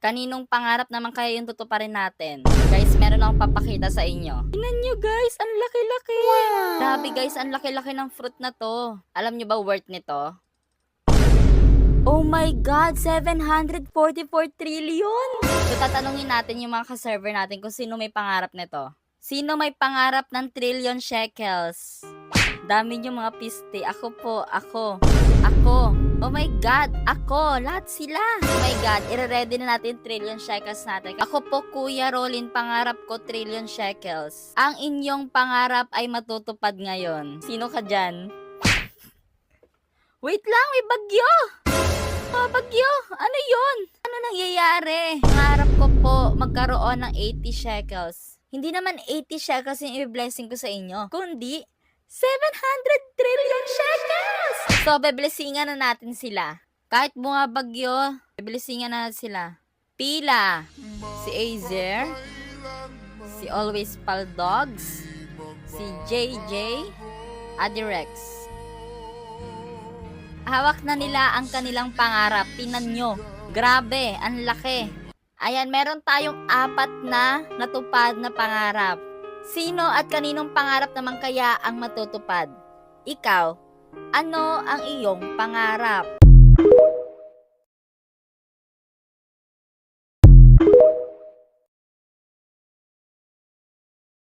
Kaninong pangarap naman kaya yung tutuparin natin? Guys, meron akong papakita sa inyo. Tingnan nyo guys, ang laki-laki. Wow. Grabe guys, ang laki-laki ng fruit na to. Alam nyo ba worth nito? Oh my God, 744 trillion! So tatanungin natin yung mga ka-server natin kung sino may pangarap nito. Sino may pangarap ng trillion shekels? Dami nyo mga piste. Ako po, ako. Oh my God, ako. Lahat sila. Oh my God, ire-ready na natin trillion shekels natin. Ako po, Kuya Rolin, pangarap ko trillion shekels. Ang inyong pangarap ay matutupad ngayon. Sino ka dyan? Wait lang, may bagyo! Bagyo! Ano yun? Ano nangyayari? Pangarap ko po magkaroon ng 80 shekels. Hindi naman 80 shekels yung i-blessing ko sa inyo, kundi 700 trillion shekels! So, beblesingan na natin sila. Kahit bumabagyo, beblesingan na natin sila. Pila, si Azer, si Always Paldogs, si JJ, Adirex. Hawak na nila ang kanilang pangarap. Tingnan nyo. Grabe, ang laki. Ayan, meron tayong 4 na natupad na pangarap. Sino at kaninong pangarap naman kaya ang matutupad? Ikaw, ano ang iyong pangarap?